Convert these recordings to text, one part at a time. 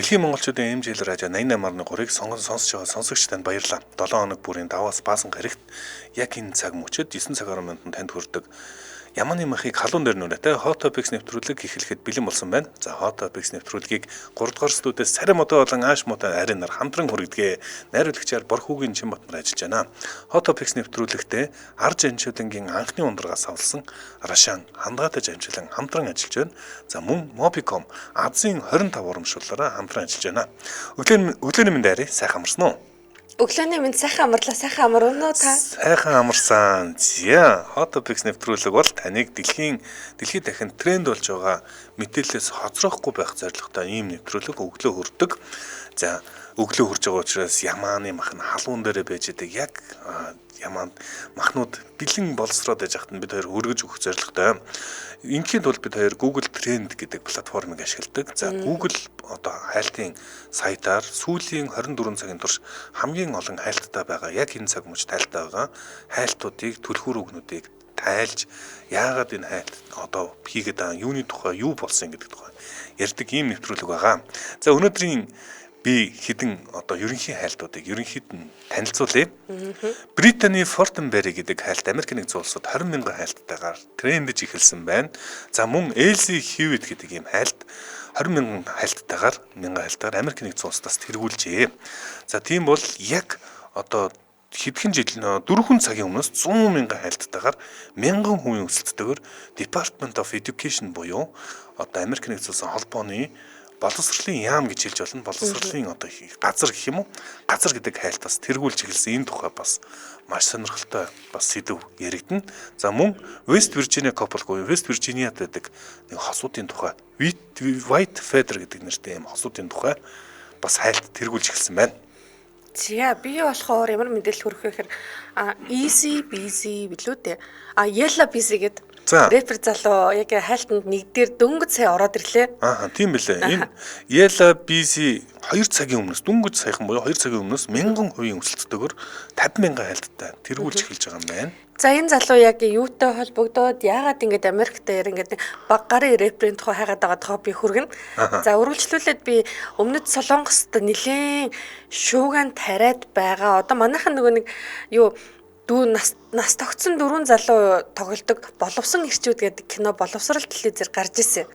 Дэлхийн монголчуудын эмчил радио 88.3-ыг сонсож байгаа сонсогч танд баярлалаа. 7 хоног бүрийн даваас баасан гарагт яг энэ цаг мөчид 9 цагаар минутанд танд хүрдэг. Яманы махыг халуун дээр нүрээтэй Hot Topics нэвтрүүлэг эхлэхэд бэлэн болсон байна. За Hot Topics нэвтрүүлгийг 3 дугаар студиэс Сарим модоо болон Ааш модоо арийн нар хамтран хүргэдэг. Найруулагчаар Борхүүгийн Чимбатмар ажиллаж байна. Hot Topics нэвтрүүлэгтээ Арж Анчуудангийн анхны ундрагаас авсан Рашан хандгаатай амжилан хамтран ажиллаж байна. За мөн Mobicom Азийн 25 урамшууллаараа хамтран ажиллаж байна. Өглөөний мэнд арай сайхан амарсан уу? Өглөөний минь сайхан амарлаа, сайхан амарна уу та? Сайхан амарсан. За, Hot Topics нэвтрүүлэг бол таныг дэлхийд дахин тренд болж байгаа мэдээлэлээс хоцроохгүй байх зорилготой ийм нэвтрүүлэг өглөө хүрдэг. За, өглөө хүрж байгаа учраас ямааны мах нь халуун дээрээ байж байгаа яг ямаанд махнууд бэлэн боловсроод байж хахад бид хоёр өргөж өгөх зорилготой. Ингийн тулд бид хоёр Google Trend гэдэг платформыг ашигладаг. За Google одоо хайлтын сайтаар сүүлийн 24 цагийн турш хамгийн олон хайлттай байгаа яг энэ цаг мөч тайлтай байгаа хайлтуудыг түлхүүр үгнүүдийг тайлж яагаад энэ хайлт одоо хийгээд байгаа юуны тухай юу болсон гэдэг тухай ярьдаг ийм нэвтрүүлэг байгаа. За өнөөдрийн би хэдэн одоо ерөнхий хайлтуудыг ерөнхийд нь танилцуулъя. Британий Fortenberry гэдэг хайлт Америкийн нэгдсэн улсад 20 мянган хайлттайгаар трендж эхэлсэн байна. За мөн Elsie Hewitt гэдэг ийм хайлт 20 мянган хайлттайгаар Америкийн нэгдсэн улсаас тэргүүлжээ. За тийм бол яг одоо хэдхэн жил 4 цагийн өмнөөс 100 мянган хайлттайгаар мянган хүн өсөлттэйгээр Department of Education буюу одоо Америкийн нэгдсэн улсын холбооны боловсролын яам гэж хэлж болно. Боловсролын одоо газар гэх юм уу? Газар гэдэг хайлтаас тэргүүлж эхэлсэн энэ тухай бас маш сонирхолтой бас сэдв яригдана. За мөн West Virginia Couple буюу West Virginia-д байдаг нэг хосуудын тухай White Feather гэдэг нэртэй юм хосуудын тухай бас хайлт тэргүүлж эхэлсэн байна. За би болохоор ямар мэдээлэл хүргэх вэ гэхээр Easy Busy билүү дээ. Yellow Busy гэдэг рэпер залуу яг хайлтанд нэг дээр дөнгөж сая ороод ирлээ. Тийм билээ. Энэ Yellow Busy 2 цагийн өмнөөс дөнгөж саяхан буюу 2 цагийн өмнөөс 1000% өсөлттэйгээр 50 мянган хайлттай тэргүүлж эхэлж байгаа юм байна. За энэ залуу яг юутай холбогдоод яагаад ингэж Америкт ингэж баг гарын рэперийн тухай хайгаад байгаа тухай би хүргэнэ. За үргэлжлүүлээд би өмнөд Солонгост нэлээд шууган тариад байгаа. Одоо манайхан нөгөө нэг юу дүү нас тогтсон 4 залуу тоглодог боловсон ирчүүд гэдэг кино боловсрал телевизээр гарч ирсэн.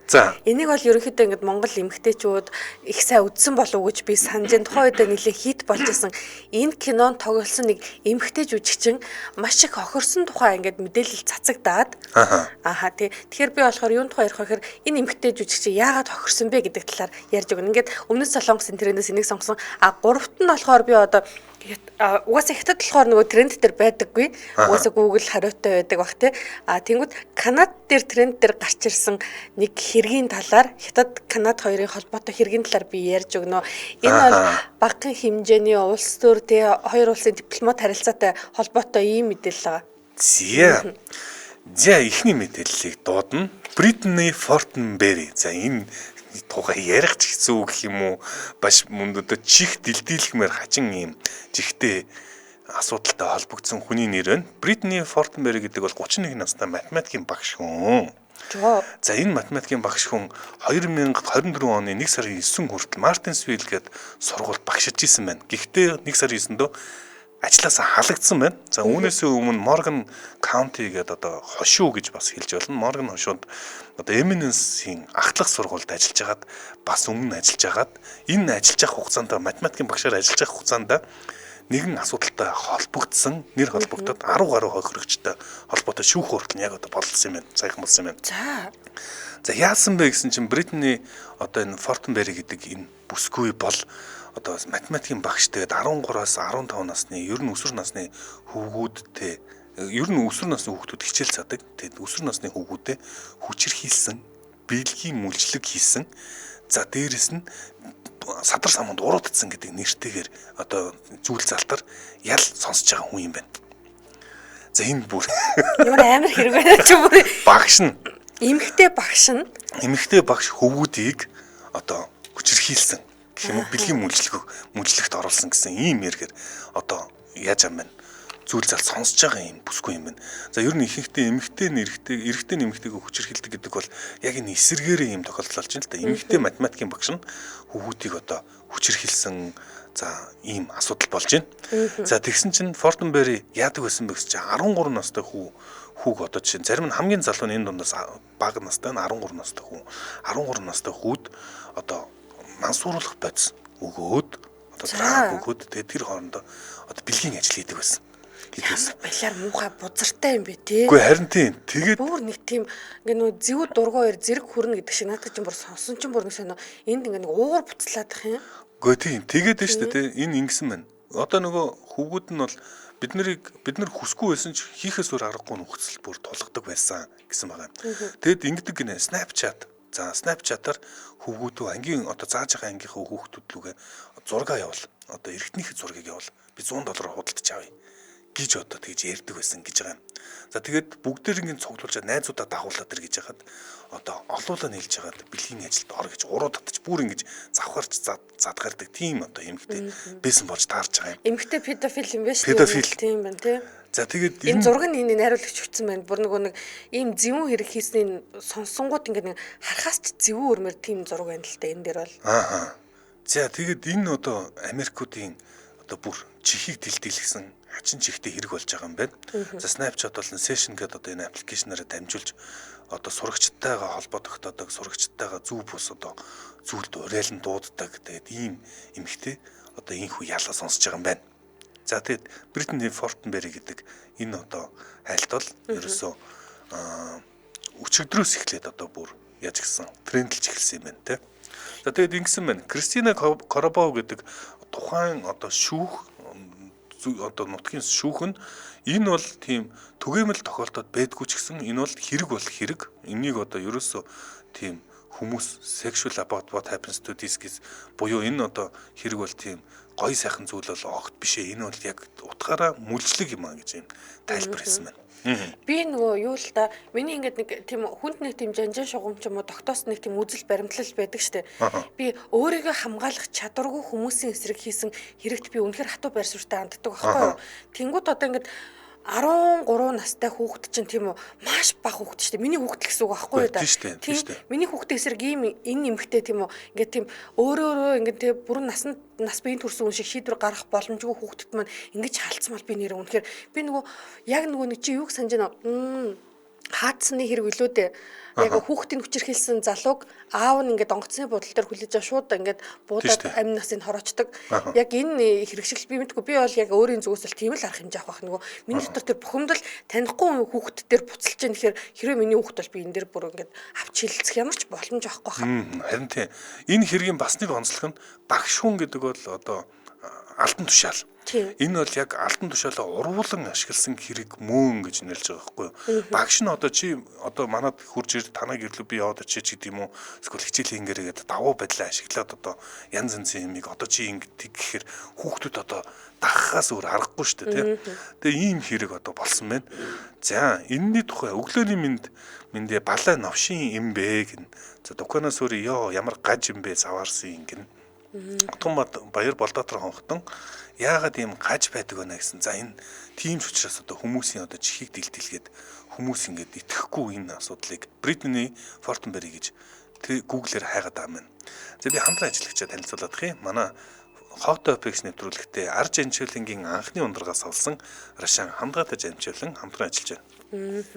Энийг бол ерөнхийдөө ингэж Монгол эмэгтэйчүүд их сайн үзсэн болов уу гэж би санаж энэ тухайн үед нэлээд хит болж исэн. Энэ кинонд тоглосон нэг эмэгтэй жүжигчин маш их хохирсон тухай ингэж мэдээлэл цацагдаад тэгэхээр би болохоор юун тухай ярих вэ гэхээр энэ эмэгтэй жүжигчин яагаад хохирсон бэ гэдэг талаар ярьж өгнө. Ингээд өмнөд Солонгосын трендээс энийг сонгосон. Гуравт нь болохоор би одоо угаасаа хятад болохоор нөгөө тренд дээр байдаггүй. Угаасаа Google хариутай байдаг бах тий. Тэнгүүд Канад дээр тренд дээр гарч ирсэн нэг хэргийн талаар хятад Канад хоёрын холбоотой хэргийн талаар би ярьж өгнө. Энэ бол багахан хэмжээний улс төр тий хоёр улсын дипломат харилцаатай холбоотой ийм мэдээлэл байгаа. За эхний мэдээллийг дуудана. Британий Fortenberry. За энэ тухай ярих ч хэцүү гэх юм уу баш мөндөд чих дэлдийлгмээр хачин юм жигтэй асуудалтай холбогдсон хүний нэр байна. Британий Fortenberry гэдэг бол 31 настай математикийн багш хүн. За энэ математикийн багш хүн 2024 оны 1 сарын 9 хүртэл Мартинсвилл гээд сургуульд багшиж исэн байна. Гэхдээ 1 сарын 9-нд ажлаасаа халагдсан байна. За үүнээс өмнө Morgan County гэдэг одоо хошуу гэж бас хэлж болно. Morgan хошууд одоо Eminence-ийн ахлах сургуульд ажиллаж хагаад бас өмнө ажиллаж хагаад энэ ажиллаж авах хугацаанд математикийн багшаар ажиллаж авах хугацаанд нэгэн асуудалтай холбогдсон, нэр холбогдоод 10 гаруй хохирогчтой холбоотой шүүх хүртэл яг одоо боллсон юм байна. Саяхан болсон юм байна. За яасан бэ гэсэн чинь Британий одоо энэ Fortenberry гэдэг энэ бүсгүй бол одоо математикийн багш тэгээд 13-аас 15 насны ер нь өсвөр насны хүүгүүдтэй ер нь өсвөр насны хүүхдүүд хичээл цаадаг. Тэгээд өсвөр насны хүүгүүдэд хүчирхийлсэн, биелгийн мүлжлэг хийсэн. За дээрэс нь садар самунд уруудсан гэдэг нэртэйгээр одоо зүйл залтар ял сонсож байгаа хүн юм байна. За энэ бүр ямар амар хэрэг байна ч бүр багш нь эмэгтэй багш хөвгүүдийг одоо хүчирхийлсэн гэх юм уу бэлгийн мүлжлэгт оруулсан гэсэн ийм яргээр одоо яаж юм бэ? зүйл зал сонсож байгаа юм бүсгүй юм байна. За ер нь ихэнхдээ эмэгтэй нэмэгтэйг хүчирхийлдэг гэдэг бол яг энэ эсэргээрээ юм тохиолдол болж байна л да. Эмэгтэй математикийн багш нь хүүхдийг одоо хүчирхийлсэн за ийм асуудал болж байна. За тэгсэн чинь Фортенберри яадаг байсан бэ гэж чинь 13 настай хүүг одоо жишээ зарим нь хамгийн залуу нь энэ дундаас бага настай нь 13 настай хүү. 13 настай хүүд одоо мансууруулах бодис өгөөд одоо драг өгөөд тэгээд тэр хоорондоо одоо бэлгийн ажил хийдэг байсан. Балиар муухай бузартай юм бэ тий. Үгүй харин тийм. Тэгээд бүр нэг тийм ингээ нөө зэвүү дургуугаар зэрэг хүрнэ гэдэг шиг надад ч бүр сонсон ч бүр нэг сонио энд ингээ нэг уугар буцлаадах юм. Үгүй тийм. Тэгээд нь шүү дээ тий. Энэ ингэсэн байна. Одоо нөгөө хүүгүүд нь бол бид нар хүсгүй байсан ч хийхээс өөр аргагүй нөхцөл бүр тулгадаг байсан гэсэн байгаа. Тэгэд ингэдэг гинэ Snapchat. За Snapchat-аар хүүгүүдөө ангийн одоо зааж байгаа ангийнхаа хүүхдүүд лүгээ зураг явуул. Одоо эргэтнийхээ зургийг явуул. Би $100 худалдаж авъя гэж одоо тэгж ярьдаг байсан гэж байгаа юм. За тэгээд бүгдээрийн цуглуулж найзуудаа дагуулад ир гэж яхад одоо олуулаа нийлж хагаад бэлгийн ажилд ор гэж уруу татчих бүр ингэж завхарч задгардаг тийм одоо эмэгтэй байсан болж таарч байгаа юм. Эмэгтэй педофил юм байна шүү. Педофил тийм байна тий. За тэгээд энэ зураг нь энэ найруулагч өгсөн байна. Бүр нөгөө нэг ийм зэвүүн хэрэг хийсний сонсонгууд ингээд нэг харахаас ч зэвүүн өрмөр тийм зураг байна л да энэ дээр бол. За тэгээд энэ одоо Америкуудын одоо бүр чихийг дэлдэлсэн хачин чихтэй хэрэг болж байгаа юм байна. За Snapchat бол Session гэдэг одоо энэ аппликейшнаараа дамжуулж одоо сурагчдтайгаа холбоо тогтоодог, сурагчдтайгаа зөв бус одоо зүйлд уриалан дууддаг. Тэгээд ийм эмэгтэй одоо инхүү ялгаа сонсож байгаа юм байна. За тэгээд Бритни Фортенберри гэдэг энэ одоо хайлт бол ерөөсөө өчигдрөөс эхлээд одоо бүр яаж гисэн трендлж эхэлсэн юм байна те. За тэгээд ингэсэн байна. Кристина Коробов гэдэг тухайн одоо шүүх одоо нутгийн шүүх нь энэ бол тийм түгээмэл тохиолдоод байдгүй ч гэсэн энэ бол хэрэг. Энийг одоо ерөөсөө тийм хүмүүс sexual about what happens to this гэж буюу энэ одоо хэрэг бол тийм гоё сайхан зүйл бол огт биш ээ. Энэ бол яг утгаараа мүлжлэг юм а гэж юм тайлбар хийсэн байна. Би нөгөө юу л да миний ингээд нэг тийм хүнд нэг тийм жанжин шугам ч юм уу тогтоос нэг тийм үзэл баримтлал байдаг штэ. Би өөрийгөө хамгаалах чадваргүй хүмүүсийн эсрэг хийсэн хэрэгт би үнэхээр хатуу байр суурьтай ханддаг байхгүй юу. Тэнгүүд одоо ингээд 13 настай хүүхэд чинь тийм үү маш бага хүүхэд шүү дээ. Миний хүүхэд л гэсэн үг байхгүй юу да. Тийм. Миний хүүхдээ эсрэг ийм энэ эмэгтэй тийм үү ингээд тийм өөрөө ингээд тийм бүрэн нас биеийн төрсөн хүн шиг шийдвэр гаргах боломжгүй хүүхэдт маань ингэж халцмал би нэр үнэхээр би нөгөө яг нөгөө нэг чи юуг санаж байна хаацсны хэрэг үлээ дээ. Яг хүүхдийн хүчирхийлсэн залууг аав нь ингээд онгоцны буудлын дээр хүлээж аваа шууд ингээд буудаад амь насыг хороочдаг. Яг энэ хэрэгшил би мэдгүй би бол яг өөрийн зүгээс л тийм л арга хэмжээ авах нөгөө миний дотор тэр бухимдал танихгүй хүүхд дээр буцалж яах гэхээр хэрвээ миний хүүхд бол би энэ дээр бүр ингээд авч хилцэх ямар ч боломж авахгүй хаа. Харин тийм энэ хэргийн бас нэг онцлог нь багш хүн гэдэг бол одоо алтан тушаал. Энэ бол яг алтан тушаалаа урвуулан ашигласан хэрэг мөн гэж нэрлэж байгаа байхгүй юу. Багш нь одоо чи одоо манад хурж ир танаг ирлүү би яваад очиж гэдэг юм уу. Эсвэл хичээл ингэрээгээд давуу байдлаа ашиглаад одоо янз янзын юмыг одоо чи ингэдэг гэхээр хүүхдүүд одоо дагахаас өөр аргагүй шүү дээ тийм. Тэгээ ийм хэрэг одоо болсон байна. За энэний тухай өглөөний миндэ балай новшин юм бэ гэн. За дуканаас өөр ёо ямар гаж юм бэ заваарсан ингэн. Томбат баяр болдоотор хонхтон яагаад ийм гаж байдаг вэ гэсэн. За энэ тийм ч учраас одоо хүмүүсийн одоо чихийг дэлдэлгээд хүмүүс ингээд итгэхгүй энэ асуудлыг Бритни Фортенберри гэж Google-ээр хайгаад байгаа юм. За би хамтран ажиллагчаа танилцуулах юм. Манай Hot Topics нэвтрүүлэгтээ Арж Амчуулангийн анхны ундрагаас олсон Рашан хамгаалж амжуулан хамтран ажиллаж байна.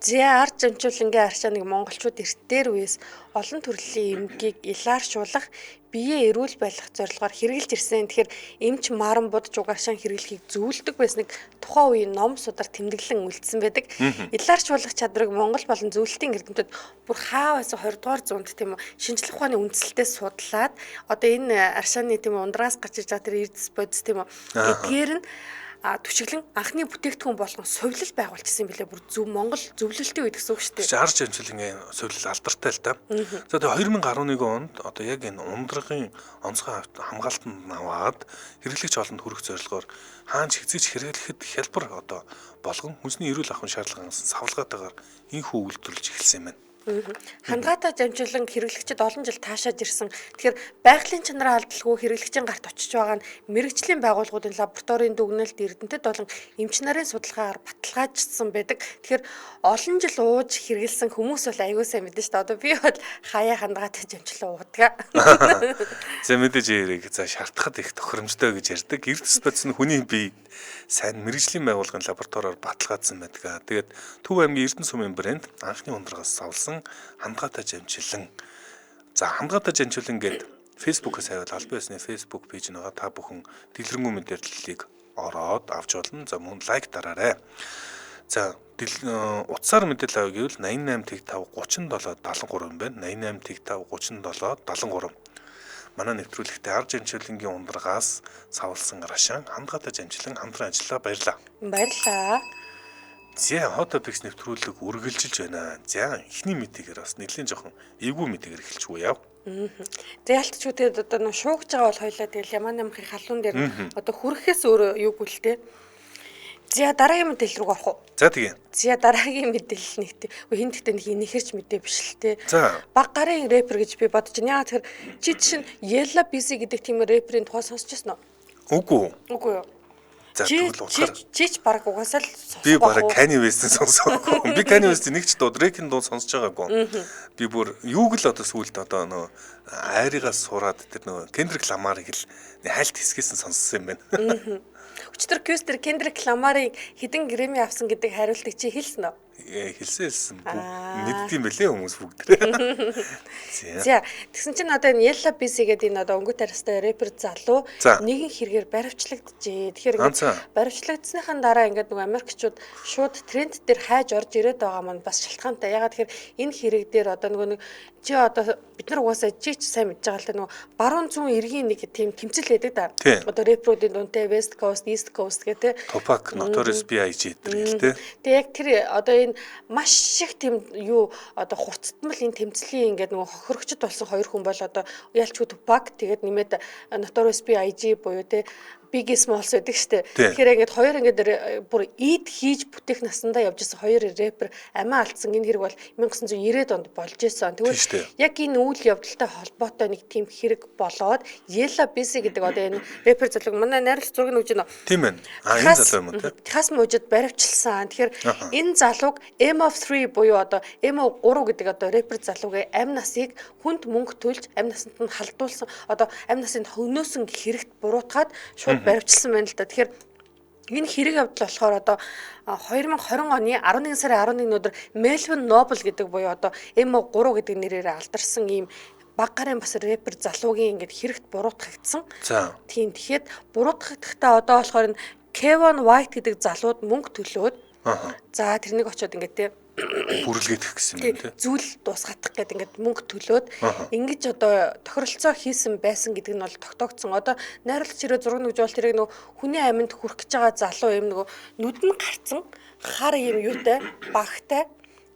Арж Амчуулангийн арчааныг монголчууд эртээр үеэс олон төрлийн эмгийг илааршуулах биеэ эрүүл байлгах зорилгоор хэрэгжилж ирсэн. Тэгэхээр эмч маран будж угааршаан хэрэглэхийг зөвлөдөг байсныг тухайн үеийн ном судар тэмдэглэн үлдсэн байдаг. Илааршуулах чадварыг Монгол болон зөвлөлтийн эрдэмтэд бүр хаа байсан 20 дугаар зуунд тийм үү шинжлэх ухааны үндслэлтээ судлаад одоо энэ аршааны тийм үү ундраас гарч иж байгаа тэр эрдэс бодис тийм үү эдгээр нь түшиглэн анхны бүтээгдэхүүн болгон сувлал байгуулчихсан билээ бүр зөв Монгол зөвлөлтийн үед гэсэн үг шүү дээ. Арж Амчуулангийн сувлал алдартай л да. За тэгээ 2011 онд одоо яг энэ ундрагын онцгой хамгаалтанд наваад хэрэглэгч олонд хүрэх зорилгоор хаанч хэзээ ч хэрэглэхэд хялбар одоо болгон хүнсний эрүүл ахуйн шаардлагаас савлгаатайгаар инхүү үйлдвэрлэж эхэлсэн юм байна. Хандгаатай дамжуулан хэрэглэгчид олон жил таашааж ирсэн. Тэгэхээр байгалийн чанараа алдалгүй хэрэглэгчийн гарт очиж байгаа нь мэрэгжлийн байгууллагуудын лабораторийн дүгнэлт эрдэмтэд болон эмч нарын судалгаагаар баталгаажсан байдаг. Тэгэхээр олон жил ууж хэрэгэлсэн хүмүүс бол аягүй сайн мэдэн шүү дээ. Одоо би бол хаяа хандгаатай дамжуулан уудаг. За мэдээж яриг за шаардахад их тохиромжтой гэж ярьдаг. Эрдэс бодсон хүний бие сайн мэрэгжлийн байгууллагын лабораториор баталгаажсан байдаг. Тэгээд Төв аймгийн Эрдэнэ сумын брэнд анхны ундрагаас савлсан хандгаатай жамчилан. За хандгаатай жамчилан гэдэг Facebook-аас аваад албан ёсны Facebook пэйж нэгээ та бүхэн дэлгэрэнгүй мэдээллийг ороод авч болно. За мөн лайк дараарай. За утсаар мэдээлэл авъя гэвэл 88 5 37 73 юм байна. 88 5 37 73. Манай нэвтрүүлэгтээ ар жамчилангийн ундрагаас савлсан рашаан хандгаатай жамчилан хамтран ажиллаа баярлаа. Баярлаа. За hot topics нэвтрүүлэг үргэлжилж байна. За эхний мэдээгээр бас нэлээд жоохон эвгүй мэдээгээр эхэлчихгүй яв. За ялтч үгээд одоо нөө шуугж байгаа бол хоёлаа тэгэл ямаа намхын халуун дээр одоо хүрэхээс өөр юу гүлтэй. За дараагийн мэдээлэл рүү орох уу? За тэгээ. За дараагийн мэдээлэл нэгтэй. Хин тэгтээ нэг инэхэрч мэдээ биш л те. За. Баг гарын рэпер гэж би бодож байна. Яагаад тэгэхээр чи чинь Yella Busy гэдэг тийм рэперийн тухай сонсч байсан уу? Үгүй. Үгүй юу. За тэгвэл утгаар Чич баг угаасаа л сонсох. би бараг Kanye West-ийн сонсоогүй. Би Kanye West-ийн нэг ч дуу Drake-ийн дуу сонсож байгаагүй. Би бүр юуг л одоо сүүлд одоо нөө айрыгаас сураад тэр нөө Kendrick Lamar-ыг л хайлт хэсгээс нь сонссон юм байна. Өчтөр Кюстер Kendrick Lamar-ыг хэдэн Grammy авсан гэдэг хариултыг чи хэлсэн үү? Хэлсэн. Мэддэм бэлээ хүмүүс бүгд. За тэгсэн чинь одоо энэ Yella Busy гэдэг энэ одоо өнгөт арьстай рэпер залуу нэгэн хэрэгээр баривчлагдчихэ. Тэгэхээр баривчлагдсныхаа дараа ингээд нөгөө Америкчууд шууд тренд дээр хайж орж ирээд байгаа маань бас шалтгаантай. Ягаад тэгэхээр энэ хэрэг дээр одоо нөгөө нэг чи одоо бид нар угаасаа чи сайн мэдж байгаа л та нөгөө баруун зүүн эргийн нэг тийм тэмцэл байдаг да. Одоо рэперуудын дундээ West Coast, East Coast гэдэг те. Tupac, Notorious B.I.G. гэдэг те. Тэгээ яг тэр одоо энэ маш их тийм юу одоо хурцтмал энэ тэмцлийн ингээд нөгөө хохирогчд болсон хоёр хүн бол одоо ялч Tupac тэгээд нэмээд Notorious B.I.G. буюу те Biggie Smalls гэдэг штэ. Тэгэхээр ингээд хоёр ингээд бүр eat хийж бүтээх насандаа явж исэн хоёр рэпер амиа алдсан энэ хэрэг бол 1990-ад онд болж исэн. Тэгвэл яг энэ үйл явдалтай холбоотой нэг тийм хэрэг болоод Yella Busy гэдэг одоо энэ рэпер залуу манай найруулагч зураг нь өгж байна. Тийм байна. Энэ залуу юм уу те? Техас мужид баривчилсан. Тэгэхээр энэ залууг M3 буюу одоо M3 гэдэг одоо рэпер залуугийн амь насыг хүнд мөнгө төлж амь насанд нь халдуулсан одоо амь насанд хөнөөсөн хэрэгт буруутгаад шууд баривчилсан байна л да. Тэгэхээр энэ хэрэг явдал болохоор одоо 2020 оны 11 сарын 11-ний өдөр Melvin Noble гэдэг буюу одоо M3 гэдэг нэрээр алдарсан ийм баг гарын бас рэпер залуугийн ингээд хэрэгт буруутгагдсан. За. Тийм тэгэхэд буруутгахдахтаа одоо болохоор энэ Kevin White гэдэг залууд мөнгө төлөөд за тэрнийг очиод ингээд те бүрлгээд их гэсэн юм тий. Зүйл дуусгатах гэдэг ингээд мөнгө төлөөд ингэж одоо тохиролцоо хийсэн байсан гэдэг нь бол тогтоогдсон. Одоо найруулагч ирээ зураг нүж бол тэрийг нөгөө хүний амьд хүрэх гэж байгаа залуу юм нөгөө нүд нь гарцсан хар юм юутай багтай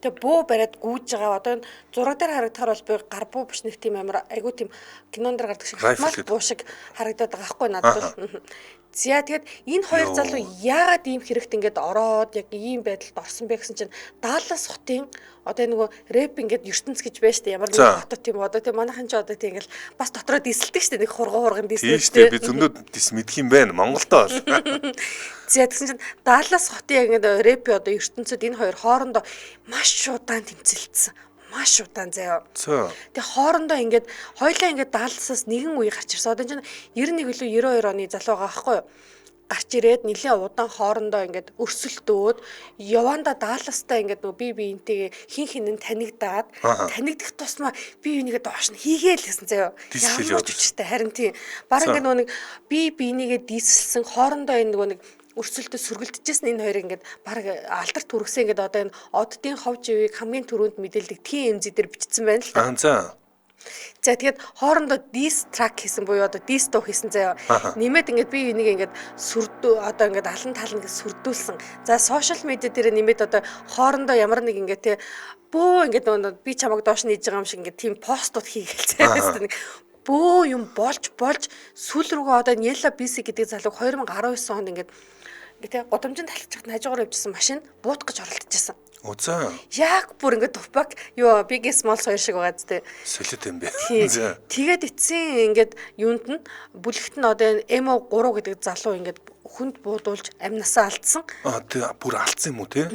тэг буу бариад гүйж байгаа. Одоо энэ зураг дээр харагдахаар бол би гар буу биш нэг тийм амар айгуу тийм кинон дээр гардаг шиг маш буу шиг харагдаад байгаа байхгүй надад бол. За тэгээд энэ хоёр залуу яагаад ийм хэрэгт ингээд ороод яг ийм байдалд орсон бэ гэсэн чинь Даллас хотын одоо нөгөө рэп ингээд ертөнц гэж байна шүү дээ. Ямар нэг хотод тийм одоо тийм манайхан ч одоо тийм ингээл бас дотроо дисэлдэг шүү дээ. Нэг хурган дисэлдэг шүү дээ. Би зөндөө дис мэдх юм байна. Монголдоо бол. За тэгсэн чинь Даллас хотын яг ингээд рэп одоо ертөнцөд энэ хоёр хоорондоо маш удаан тэмцэлдсэн. Маш удаан заяа. Тэгээ хоорондоо ингээд хоёлаа ингээд Далласаас нэгэн үе гарч ирсэн. Одоо чинь 91 илүү 92 оны залуу байгаа байхгүй юу? Гарч ирээд нэлээд удаан хоорондоо ингээд өрсөлдөөд яванда Далластай ингээд нөгөө биентэйгээ хин нь танигдаад танигдах тусмаа биенийгээ доош нь хийгээл гэсэн заяа. Ямар ч үчтэй харин тийм. Бараг ингээд нөгөө нэг биенийгээ дийсэлсэн хоорондоо энэ нөгөө нэг өрсөлдөд сүргэлдэжсэн энэ хоёр ингээд баг алдарт түргсэн ингээд одоо энэ оддын хов живийг хамгийн түрүүнд мэдээлдэг TMZ дээр бичсэн байна л та. За тэгээд хоорондоо diss track хийсэн буюу одоо diss дуу хийсэн заяа. Нэмээд ингээд би энийг ингээд сүрдүү одоо ингээд алан тал ингээд сүрдүүлсэн. За сошиал медиа дээр нэмээд одоо хоорондоо ямар нэг ингээд те бөө ингээд би чамайг доош нь хийж байгаа юм шиг ингээд тийм постууд хийгээл заяа. Бөө юм болж сүүл рүүгээ одоо Yella Busy гэдэг залууг 2019 онд ингээд тэ годомжинд талхчихад хажуугаар явжсэн машин буутгаж оролдож байсан. Үзээ. Яг бүр ингээд Tupac юу Big Small хоёр шиг байгаа зү. Солиод юм бэ. За. Тэгээд эцсийн ингээд юунд нь бүлэгт нь одоо Emo 3 гэдэг залуу ингээд хүнд буудуулж амнасаа алдсан. Тэг бүр алдсан юм уу те?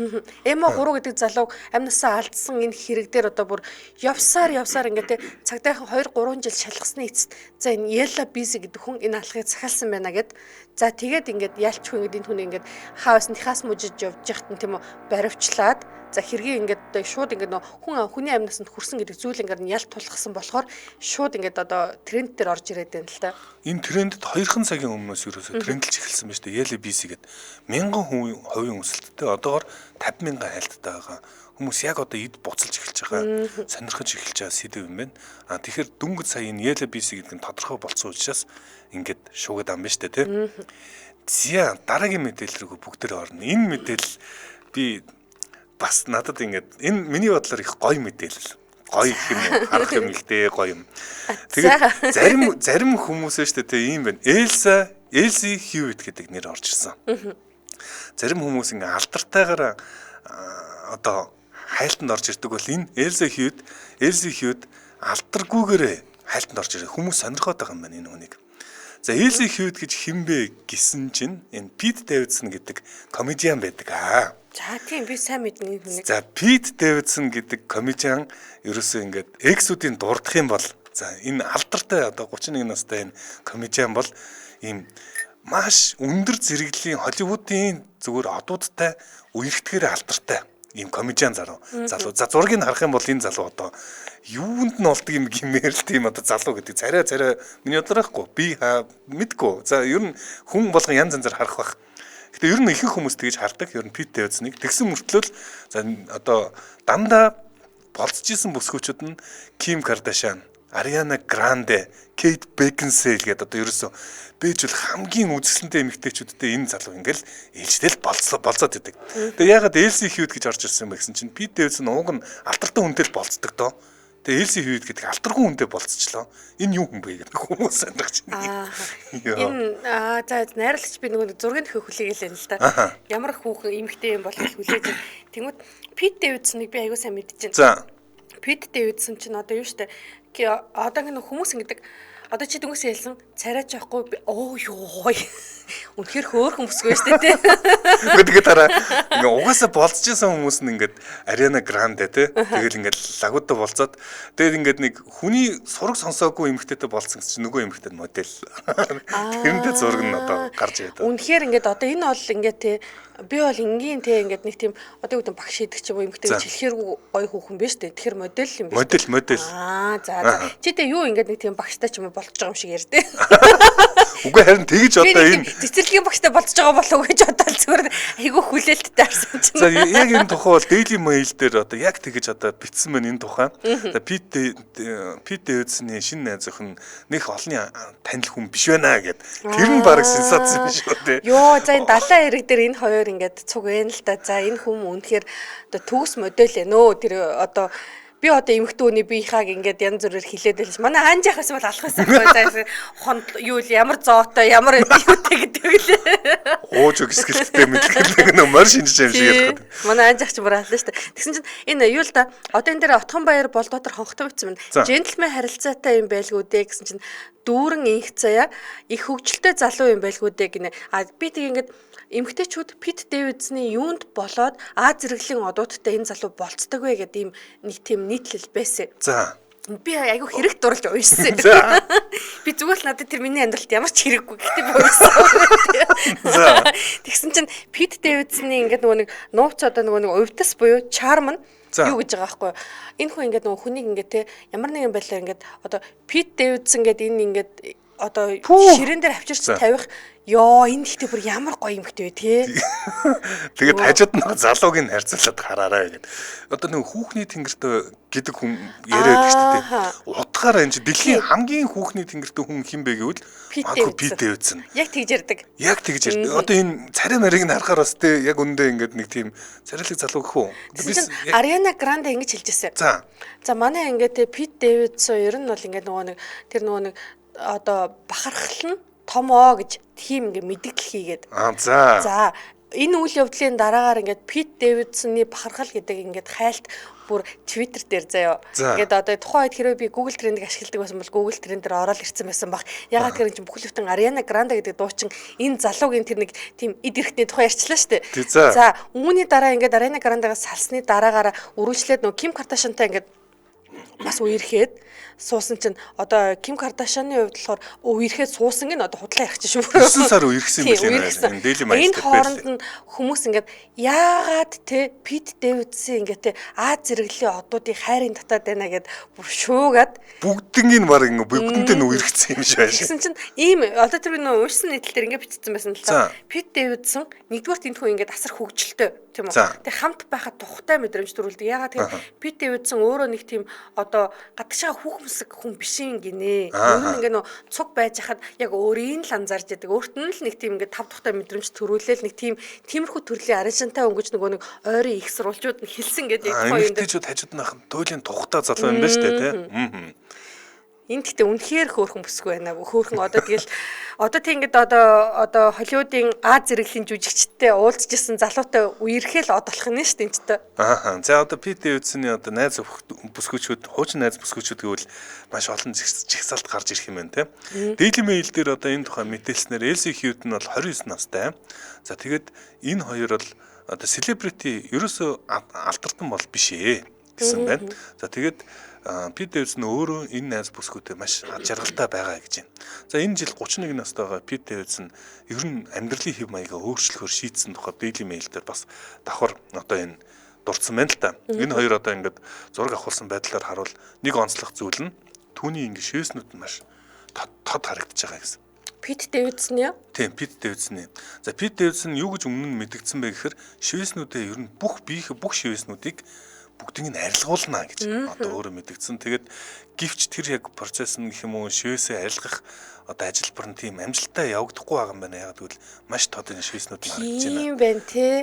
Emo 3 гэдэг залууг амнасаа алдсан энэ хэрэг дээр одоо бүр явсаар ингээд те цагдаахан 2 3 жил шалгасны эцэст за энэ Yella Busy гэдэг хүн энэ алхахыг захиалсан байна гэд. За тэгээд ингээд ялчгүй ингээд энэ хүн ингээд хаасныхаас мужиж явж яхад нь тийм үү баривчлаад за хэргийн ингээд шууд ингээд хүний амнасанд хүрсэн гэдэг зүйл ингээд ялт тулгсан болохоор шууд ингээд одоо тренд дээр орж ирээд байна л да. Энэ трендэд 2хан цагийн өмнөөс ерөөсөө трендлж эхэлсэн байна шүү дээ. Yella Busy гэд 1000 хувийн өсөлттэй одоогоор 50,000 хайлттай байгаа. Хүмүүс яг одоо эд буцалж эхэлж байгаа. Сонирхож эхэлж байгаа сэдв юм байна. Тэгэхээр дөнгөж сая энэ Yella Busy гэдэг нь тодорхой болсон учраас ингээд шуугаад ам байна шүү дээ, тий. Зя дараагийн мэдээлэл рүү бүгдээр орно. Энэ мэдээлэл би бас надад ингээд энэ миний бодлоор их гоё мэдээлэл. Гоё гэх юм уу? Харах юм ихтэй гоё юм. Тэгээд зарим хүмүүс шүү дээ, тий, ийм байна. Elsie Hewitt гэдэг нэр орж ирсэн. Зарим хүмүүс ингээ алдарттайгаар одоо хайлтанд орж ирдэг бол энэ Elsie Hewitt алдаргүйгээр хайлтанд орж ирэх хүмүүс сонирхоод байгаа юм байна энэ хүнийг. За Elsie Hewitt гэж хинбэ гэсэн чинь энэ Pete Davidson гэдэг комедиан байдаг аа. За тийм би сайн мэднэ энэ хүнийг. За Pete Davidson гэдэг комедиан ерөөсөө ингээд эксүүдийн дурдах юм бол за энэ алдартай одоо 31 настай энэ комедиан бол ийм маш өндөр зэрэглийн Холливуудын зүгээр одуудтай үерхтгэхээр алдартай ийм комедиан залуу. За зургийг харах юм бол энэ залуу одоо юунд нь болдго юм гэмээр л тийм одоо залуу гэдэг царай миний бодлоохгүй би мэдгүй. За ер нь хүн болгон янз янзаар харах бах. Гэтэ ер нь ихэнх хүмүүс тэгж хардаг. Ер нь Pete Davidson-ыг тэгсэн мөртлөө за одоо дандаа болцож исэн бүсгүүчүүд нь Kim Kardashian, Ariana Grande, Kate Beckinsale гэдэг одоо ерөөсөө бэж бол хамгийн үзэсгэлэнтэй эмэгтэйчүүдтэй энэ залуу ингээл ээлжтэл болцоод идэг. Тэгээ ягаад Elsie Hewitt гэж орж ирсэн бэ гэсэн чинь Pete Davidson ууг нь алдартай хүнтэй л болцдог доо. Тэгээ Elsie Hewitt гэдэг алдаргүй хүнтэй болцчихлоо. Энэ юу хүн бэ гэдэг хүмүүс сандрагч байна. Энэ за найрлагч би нөгөө зургийг хөхлөгээл л да. Ямар хүүхэн эмэгтэй юм бол хүлээж. Тэнгүүд Pete Davidson-ыг би аягүй сайн мэдчихэв. За Pete Davidson ч одоо юу штэ одоогийн хүмүүс ингэдэг одоо чи дүнгээс ялсан царайч явахгүй ёо үнэхээр хөөрхөн бүсгүй штэ тий. Тэгээд дараа ингээ угаасаа болцож исэн хүмүүс нь ингээд Ariana Grande тий. Тэгэл ингээд лагуудаа болцоод тэгээд ингээд нэг хүний сураг сонсоогүй эмэгтэйтэй болцсон гэсэн чинь нөгөө эмэгтэй модель. Тэрэндээ зураг нь одоо гарч ирээд. Үнэхээр ингээд одоо энэ бол ингээд тий би бол энгийн тий ингээд нэг тийм одоо үүдэн багш хийдэг ч юм уу эмэгтэй чихэргүй гоё хүүхэн биш тий. Тэгэхээр модель юм биш. Модель. За. Чи тэ юу ингээд нэг тийм багштай ч юм уу болж байгаа юм шиг ярьдээ. Үгүй харин тэгж одоо энэ цэцэрлэгийн багштай болцож байгаа болов уу гэж бодоод зүгээр айгүй хүлээлттэй харсан чинь. За яг энэ тухай бол Daily Mail дээр одоо яг тэгж одоо бичсэн байна энэ тухай. За Pete Davidson-ы шинэ найз охин нэх олонний танил хүн биш байна гэд. Тэр нь баг сенсац юм шүү дээ. Йоо за энэ далайн хэрэг дээр энэ хоёр ингээд цуг байна л да. За энэ хүн үнэхээр одоо төгс модель ээ нөө тэр одоо би одоо эмхтүүний биехаг ингээд янз бүрээр хилээд байлж. Манай анж яхаас бол алах байсан байхгүй. Хонд юу л ямар зоотой ямар юутэй гэдэг лээ. Ууж өгсгэлттэй мэдгэлэг нөө морь шинжиж юм шиг ялах. Манай анж ах ч бүр аллаа шүү дээ. Тэгсэн чинь энэ юу л да одоо энэ дээр Отгонбаяр Болдотор хонхтой бичсэн байна. Джентльмен харилцаатай юм байлгүй дээ гэсэн чинь дүүрэн инх заяа их хөвгөлтэй залуу юм байлгүй дээ гинэ. Би тэг ингээд эмгтээчүүд Pete Davidson-ы юунд болоод зэрэглэн одуудтай энэ залуу болцдог вэ гэдэг ийм нэг тийм нийтлэл байсан. За. Би айгүй хэрэг дурлж уйсан. Би зүгээр л надад тэр миний амьдралд ямар ч хэрэггүй гэхдээ би уйсан. За. Тэгсэн чинь Pete Davidson-ы ингээд нөгөө нэг нууц одоо нөгөө нэг увдас буюу charm нь юу гэж байгаа байхгүй. Энэ хүн ингээд нөгөө хүнийг ингээд те ямар нэгэн байдлаар ингээд одоо Pete Davidson гэдэг энэ ингээд одоо ширээн дээр авчирч тавих ёо энэ ихтэй бүр ямар гоё юмхтэй вэ тий. Тэгээд хажууд нь залууг нь харьцуулаад хараарай гэдэг. Одоо нэг хүүхний тэнгэрт гэдэг хүн яриад байдаг шүү дээ. Утгаараа энэ дэлхийн хамгийн хүүхний тэнгэрт хүн хин бэ гэвэл Pete Davidson. Яг тэгж ярддаг. Яг тэгж ярддаг. Одоо энэ царай марийг нь харахаар бас тий яг үндэ ингээд нэг тийм царайлаг залуу гэх үү. Ariana Grande ингэж хэлжсэн. За манай ингээд Pete Davidson ер нь бол ингээд нөгөө нэг тэр нөгөө нэг одоо бахархал нь томоо гэж тийм ингээ мэдгэл хийгээд. За энэ үйл явдлын дараагаар ингээд Пит Дэвидсоны бахархал гэдэг ингээд хайлт бүр Twitter дээр заяа. Ингээд одоо тухайн үед хэрвээ би Google Trend-ийг ашигладаг байсан бол Google Trend дээр ороод ирсэн байсан баг. Ягаад гэвэл чинь бүхэл бүтэн Ariana Grande гэдэг дуучин энэ залуугийн тэр нэг тийм эд эрэхтний тухай ярьчлаа шүү дээ. За үүний дараа ингээд Ariana Grande-гаас салсны дараагаараа үргэлжлээд нөгөө Kim Kardashian-тай ингээд бас үерхэд суусан чинь одоо Ким Кардашианы хувьд болохоор үерхэд суусан гин одоо худлаа ярих чинь шүү. 9 сар үерхсэн юм байна. Daily Mail энэ хооронд нь хүмүүс ингээд яагаад те Пит Дэвидсийн ингээд те Аз зэрэглэлийн одуудыг хайрын татаад байна гэд бүр шуугаад бүгднийг баг ингээд бүгдэнтэй нь үерхсэн юм шиг байна. Тэгсэн чинь ийм одоо тэр нөө уушсан нийтлэл дээр ингээд бичсэн байсан л та. Пит Дэвидсон нэгдүгээр энэ хүн ингээд асар хөвгөлтэй тийм үү. Тэг хамт байхад тухтай мэдрэмж төрүүлдэг. Яагаад тэгэхээр Пит Дэвидсон өөрөө нэг тийм одоо гадагшаа хүүхмсэг хүн бишин гинэ. Өөр нь ингээ нөө цуг байж хахад яг өөрийн л анзаарж яадаг. Өөрт нь л нэг тийм ингээ тав тухтай мэдрэмж төрүүлээл нэг тийм тиймэрхүү төрлийн аришантай өнгөж нөгөө нэг ойрын их сурвалжууд нь хэлсэн гэдэг яг гоё юм. Эмэгтэйчүүд хажууд нахын туйлын тухтай залуу юм байна шүү дээ тий. Энэ гэхдээ үнэхээр хөөрхөн бүсгүй байна. Хөөрхөн одоо тэгэл одоо тийм ингээд одоо Холливуудын Аз зэрэглэлийн жүжигчтэй уулзчихсан залуутай үерхэл од болох нь шүү дээ энэ ч та. За одоо Пит Дэвидсоны одоо найз бүсгүйчүүд, хуучин найз бүсгүйчүүд гэвэл маш олон жигсаалт гарч ирэх юм байна те. Daily Mail дээр одоо энэ тухай мэдээлснээр Elsie Houghton нь бол 29 настай. За тэгээд энэ хоёр бол одоо celebrity ерөөсөө алтартан бол биш ээ гэсэн байна. За тэгээд Пит Дэвидсон өөрөө энэ найз бүсгүүтэй маш жаргалтай байгаа гэж байна. За энэ жил 31 настай байгаа Пит Дэвидсон ер нь амьдралын хэв маягаа өөрчлөхөөр шийдсэн тухай Daily Mail дээр бас давхар одоо энэ дурдсан байна л та. Энэ хоёр одоо ингээд зураг авахулсан байдлаар харуул нэг онцлог зүйл нь түүний ингээд шивэснүүд нь маш тод харагдаж байгаа гэсэн. Пит Дэвидсон яа? Тийм, Пит Дэвидсон. За Пит Дэвидсон юу гэж өмнө нь мэдгдсэн бэ гэхээр шивэснүүдээ ер нь бүх шивэснүүдийг бүгдийг нь арилгуулна гэж одоо өөрөө мэдгдсэн. Тэгээд гівч тэр яг процесс нь гэх юм уу шивэсээ арилгах одоо ажилбар нь тийм амжилттай явагдахгүй байгаа юм байна. Яг гэвэл маш тод энэ шивэснүүд нь харагдаж байна. Тийм байна тий.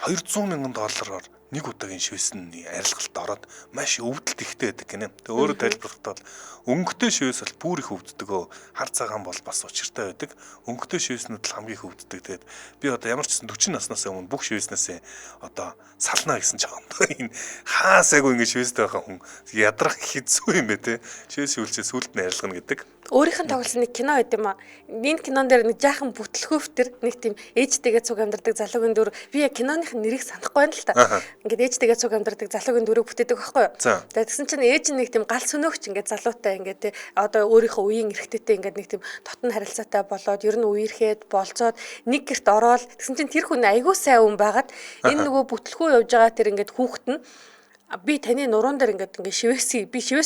$200,000 нэг удаагийн шивэсний арилгалт ороод маш өвдөлт ихтэй байдаг гинэ. Тэгээ өөрөө тайлбарлахдаа бол өнгөтэй шивэс бол бүр их өвддөг. Хар цагаан бол бас учиртай байдаг. Өнгөтэй шивэснүүд л хамгийн их өвддөг. Тэгээд би одоо ямар ч гэсэн 40 наснаас өмнө бүх шивэснээсээ одоо сална гэсэн ч байгаа юм. Энэ хаасаагүй ингэ шивэстэй байгаа хүн ядрах хэцүү юм бэ те. Шивэс шивэлчээ сүлд нь арилгана гэдэг. Өөрийнх нь тоглосон нэг кино байт юм аа. Энэ кинон дээр нэг жаахан бүтлгөөфтер нэг тийм ээжтэйгээ цуг амьдардаг залуугийн дүр. Би яг киноных нэрийг санахгүй байна л та. Ингээд ээжтэйгээ цуг амьдардаг залуугийн дүрийг бүтээдэг байхгүй юу? Тэгээд тэгсэн чинь ээж нь нэг тийм гал сөнөөгч ингээд залуутай ингээд одоо өөрийнхөө үеийн эрэгтэйтэй ингээд нэг тийм дотн харилцаатай болоод ер нь үерхэд болцоод нэг гэрт ороод тэгсэн чинь тэр хүн айгүй сайн хүн байгаад энэ нөгөө бүтлгөө явж байгаа тэр ингээд хүүхэд нь би таны нуруунд дээр ингээд шивэс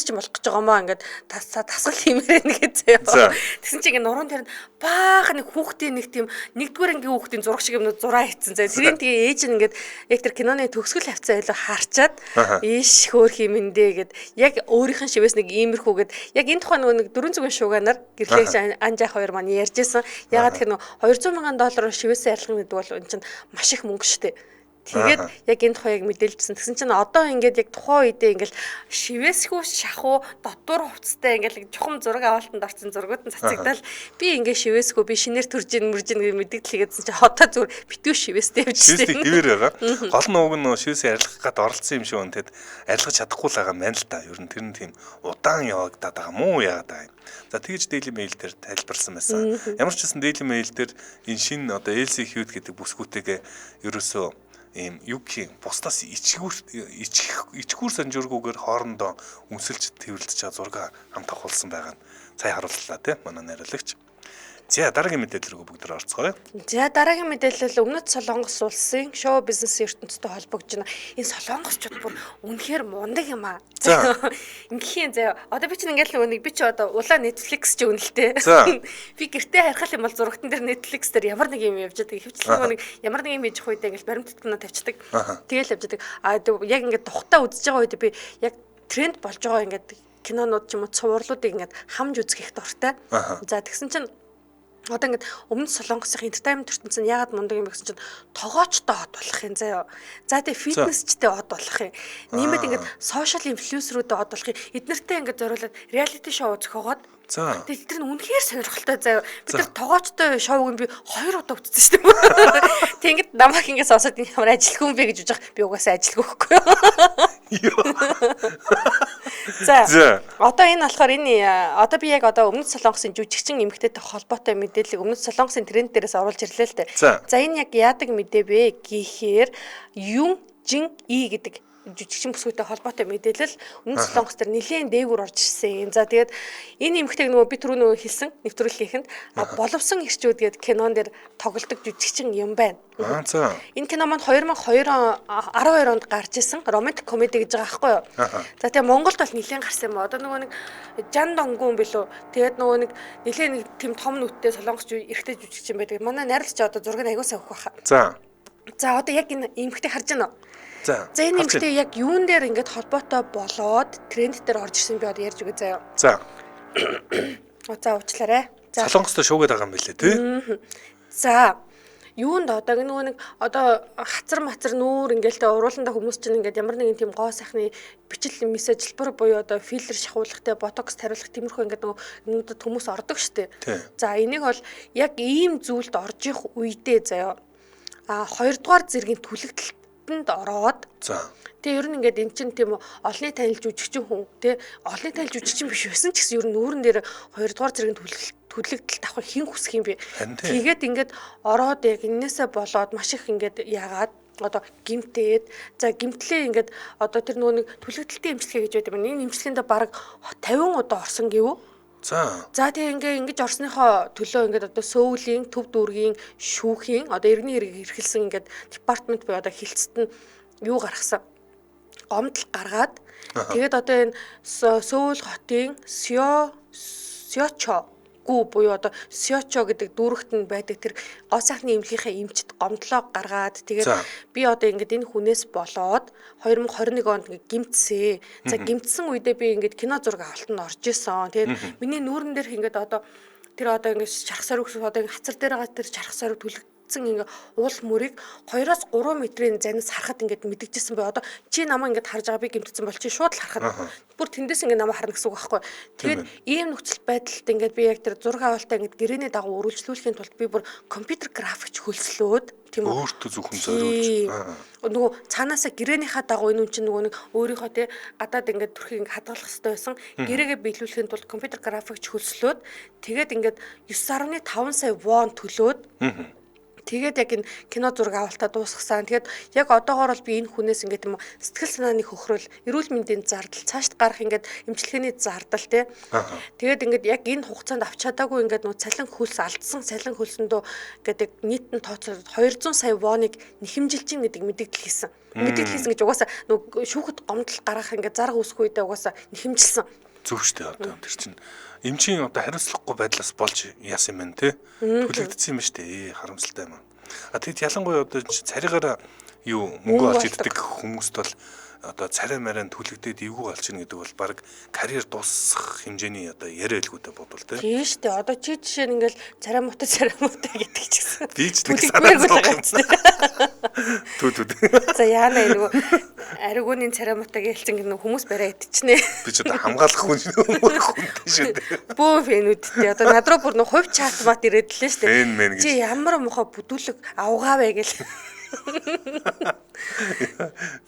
ч болох гэж байгаа маа ингээд тасгал хиймээр нэгэ заяа. Тэгсэн чинь ингээд нуруунд дээр баах нэг хүүхдийн нэг тийм нэгдүгээр ангийн хүүхдийн зураг шиг юмнууд зураа хийцэн заяа. Тэрийн тэгээ ээж нь ингээд яг тэр киноны төгсгөл хавцаа илүү харчаад ийш хөөх юм эндээ гэд яг өөрийнх нь шивэс нэг иймэрхүүгээд яг энэ тухайн нэг 400 шууганаар гэрлээ анжаах хоёр маань ярьжсэн. Ягаад тэр $200,000 шивэсээ арилгах гэдэг бол энэ чинь маш их мөнгө шүү дээ. Тэгээд яг энэ тухайг мэдээлжсэн. Тэгсэн чинь одоо ингээд яг тухайн үедээ ингээд шивэсгүй шахуу дотор хувцастай ингээд чухам зураг авалтанд орсон зургууд нь цацагдал би ингээд шивэсгүй би шинээр төрж мөрж гэж мэдээлэлгээдсэн чинь хотоо зүгээр битүү шивэстэй явжсэн. Шивэстэй хэвээр байгаа. Гол нь уг нь шивэсээ арилгах гээд оролцсон юм шиг байна. Тэгэд арилгаж чадахгүй л байгаа юм байна л та. Ер нь тэр нь тийм удаан явагдаад байгаа мó яагаад байгаа юм. За тэгж Daily Mail дээр тайлбарсан байсан. Ямар ч гэсэн Daily Mail дээр энэ шинэ одоо Elsie Houghton гэдэг бүсгүүтэйгээ ерөөсөө ийм юу гэх юм бусдаас ичгүүр санжургүйгээр хоорондоо үнсэлж тэрвэрлэж байгаа зураг хамт авахулсан байгаа нь сая харууллаа тийм манай найруулагч. За дараагийн мэдээлэл рүү бүгд орцгоё. За дараагийн мэдээлэл Өмнөд Солонгос улсын шоу бизнес ертөнцтэй холбогдож байна. Энэ солонгосчууд бүр үнэхээр мундаг юм аа. За ингээхийн заяа. Одоо би чинь ингээл нэг би чи одоо улаан Netflix ч үнэлтэй. Би гэртээ харихал юм бол зурагтан дээр Netflix дээр ямар нэг юм явж байгаа. Хөвчлэн нэг ямар нэг юм хийж хувьдаа ингээл баримт татгана тавьчихдаг. Тэгэл явж байгаа. Яг ингээд тухтаа үзэж байгаа үед би яг тренд болж байгаа ингээд кинонууд ч юм уу цувралуудыг ингээд хамж үзэх их дуртай. За тэгсэн чинь одоо ингээд Өмнөд Солонгосын entertainment ертөнцийн ягаад мундаг юм бэ гэсэн чинь тогоочтой од болох юм заяа. За тэгээ фитнесчтэй од болох юм. Нэмээд ингээд social influencer-уудаа од болох юм. Эднэртэй ингээд зориулаад reality show зохиогоод За. Тэгээд тэр нь үнэхээр сонирхолтой заяа. Бид тэр тоогоочтой шоуг би 2 удаа үзсэн шүү дээ. Тэгэнгүүт намайг ингэж сонсоод ямар ажилгүй юм бэ гэж бодож би угаасаа ажилгүй хөхгүй. За. Одоо энэ болохоор одоо би яг одоо Өмнөд Солонгосын жүжигчин эмэгтэйтэй холбоотой мэдээллийг Өмнөд Солонгосын тренд дээрээс оруулж ирлээ л дээ. За энэ яг яадаг мэдээ вэ гэхээр Юм Жин И гэдэг жүжигчин бүсгүйтэй холбоотой мэдээлэл Өмнөд Солонгос төр нэлээд дээгүүр орж ирсэн. За тэгээд энэ эмэгтэйг нөгөө би түрүү нөгөө хэлсэн нэвтрүүлгийнхэнд боловсон ирчүүд гэдэг кинон дээр тоглодог жүжигчин юм байна. За. Энэ кино маань 2012 онд гарч исэн романтик комеди гэж байгаа байхгүй юу? За тэгээд Монголд бол нэлээд гарсан юм. Одоо нөгөө нэг Жан Донгун билүү. Тэгээд нөгөө нэг нэлээд нэг тийм том нүдтэй солонгос эрэгтэй жүжигчин байдаг. Манай найруулагч одоо зургийг аягуулсан өгөх байхаа. За. За одоо яг энэ эмэгтэй харж байна уу? За. За энэ эмэгтэй яг юун дээр ингээд холбоотой болоод тренд дээр орж ирсэн би одоо ярьж үгүй заяа. За. За уучлаарай. За. Солонгостой шуугаад байгаа юм билээ тий. За. Юунд одоо нөгөө нэг одоо хацар нүүр ингээл урууландаа хүмүүс чинь ингээд ямар нэгэн тийм гоо сайхны бичил мессежлбэр буюу одоо фильтр шахуулах те ботокс тариулах тиймэрхүү ингээд нөгөөд хүмүүс ордог штэ. За энийг бол яг ийм зүйлд орж их үедээ заяа. Хоёрдугаар зэргийн түлэгдэлтэнд ороод. За. Тэгээ ер нь ингээд эн чинь тийм олонний танил жүжигчин хүн те олонний танил жүжигчин биш байсан ч гэсэн ер нь нүүрэн дээр хоёрдугаар зэргийн түлэгдэлт авах хэн хүсэх юм бэ? Тэгээд ингээд ороод яг энээсээ болоод маш их ингээд яагаад одоо гимтээд за гимтлээ ингээд одоо тэр нөгөө нэг түлэгдэлтийн эмчилгээ гэж байдаг юм. Энэ эмчилгээндээ бараг 50 удаа орсон гэв. За тэгээ ингэж орсныхоо төлөө ингээд одоо сөүлийн төв дүүргийн шүүхийн одоо иргэний хэрэг эрхэлсэн ингээд департамент буюу одоо хилцэд нь юу гаргасан гомдол гаргаад тэгээд одоо энэ Сөүл хотын Сёчо гүү буюу одоо Сёчо гэдэг дүүрэгт нь байдаг тэр гоо сайхны эмнэлгийнхаа эмчд гомдлоо гаргаад тэгээд би одоо ингээд энэ хүнээс болоод 2021 онд ингээд гимтсээ. За гимтсэн үедээ би ингээд кино зураг авалтанд орж исэн. Тэгээд миний нүүрэн дээр ингээд одоо тэр одоо ингээд чарах сориг одоо хацар дээр байгаа тэр чарах сориг ингээд уул мөрийг 2-3 метрийн занаас харахад ингээд мэдэгдсэн бай. Одоо чи намайг ингээд харж байгаа би гимтсэн бол чи шууд л харахад бүр тэндээс ингээд намайг харна гэсэн үг байхгүй. Тэгээд ийм нөхцөл байдалд ингээд би яг тэр зураг авалтаа ингээд гэрээний дагуу үргэлжлүүлэхийн тулд би бүр компьютер графикч хөлслөөд тийм үү өөртөө зөвхөн зориулж нөгөө цаанаасаа гэрээнийхаа дагуу энэ үн чинь нөгөө нэг өөрийнхөө те гадаад ингээд төрхийг хадгалах хэрэгтэй байсан. Гэрээгээ биелүүлэхийн тулд компьютер графикч хөлслөөд тэгээд ингээд 9.5 сая вон төлөөд тэгээд яг энэ кино зураг авалтаа дуусгасан. Тэгээд яг одоогоор бол би энэ хүнээс ингээд юм сэтгэл санааны хөхрөл, эрүүл мэндийн зардал, цаашд гарах ингээд эмчилгээний зардал тий. Тэгээд ингээд яг энэ хугацаанд авч чадаагүй ингээд нөө цалин хөлс алдсан цалин хөлсөндөө ингээд нийт нь тооцоод 200 сая воныг нэхэмжилж ин гэдэг мэдээлэл хийсэн. Мэдээлэл хийсэн гэж угаасаа нөө шүүхэд гомдол гаргах ингээд зарга үүсэх үедээ угаасаа нэхэмжилсэн. Зөв штэ одоо тэр чинь эмчийн одоо хариуцлагагүй байдлаас болж яасан юм те түлэгдсэн юм штэ харамсалтай юм. Тэгэд ялангуяа одоо царигаараа юу мөнгө олж иддэг хүмүүст бол одоо царай мараа түлэгдээд эвгүй болж ийн гэдэг бол баг карьер дуусах хэмжээний одоо яриалгүйтэй бодвол те. Тийм штэ одоо чи жишээ нь ингээл царай муутай гэдэг ч гэсэн. Би ч нэг санаа зовх юм. Тү. За яана нөгөө аригууны царай муутай гэлцэн гэнэ хүмүүс барай идчихнэ. Би ч одоо хамгаалах хүн шүү дээ. Бөө фэнүүдтэй одоо над руу бүр хувь чат мат ирээд лээ штэ. Фэн мэн гэж. Чи ямар муха бүдүүлэг авгаавэ гэл.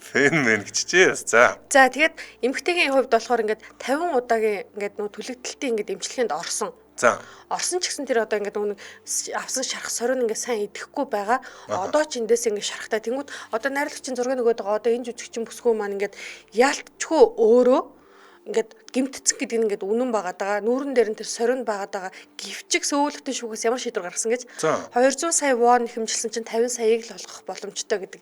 Фэн мэн гэжээ. За тэгээд эмэгтэйгийн хувьд болохоор ингээд 50 удаагийн ингээд нөө түлэгдэлтийн ингээд эмчилгээнд орсон. За. Орсон ч гэсэн тэр одоо ингээд нөгөө авсан шарах сорин ингээд сайн идэхгүй байгаа. Одоо ч эндээс ингээд шарахтай. Тэнгүүд одоо найрлагчийн зураг нөгөөд байгаа. Одоо энэ жүжигчин бүсгүй маань ингээд яалтчгүй өөрөө ингээд гимтцэн гэдэг нь ингээд үнэн байгаад байгаа. Нүүрэн дээр нь тэр сорин байгаад байгаа. Гівчиг сөүлэгтэй шүүхээс ямар шийдвэр гаргасан гэж 200 сая вон нэхэмжилсэн чинь 50 саяыг л олгох боломжтой гэдэг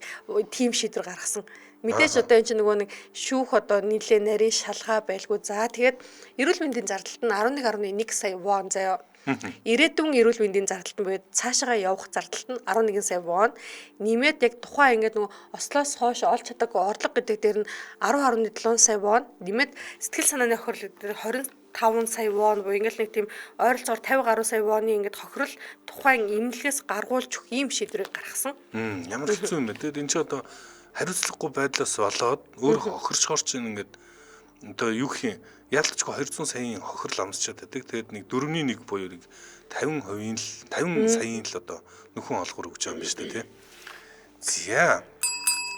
тийм шийдвэр гаргасан. Мэдээж одоо энэ чинь нөгөө нэг шүүх одоо нийлээ нарийн шалгаа байлгүй. За тэгээд эрүүл мэндийн зардалт нь 11.1 сая вон заяа. Ирээдүйн эрүүл мэндийн зардалт нь буюу цаашаа явах зардалт нь 11 сая вон. Нэмээд яг тухайн ингээд нөгөө Ослоос хойш олж чадаагүй орлого гэдэг дээр нь 10.7 сая вон. Нэмээд сэтгэл санааны хохирол дээр 25 сая вон буюу ингээд нэг тийм ойролцоогоор 50 гаруй сая воны ингээд хохирол тухайн эмнэлгээс гаргуулж өгөх ийм шийдвэрийг гаргасан. Ямар хэцүү юм бэ? Тэгээд энэ ч одоо хариуцлагагүй байдлаас болоод өөрөө хохирчхоор чинь ингээд одоо юу гэх юм ялцгүй 200 саяын хохирол амсчаад байдаг. Тэгээд нэг 4.1 буюу нэг 50 саяын л одоо нөхөн олгор өгч байгаа юм байна шүү дээ, тий. За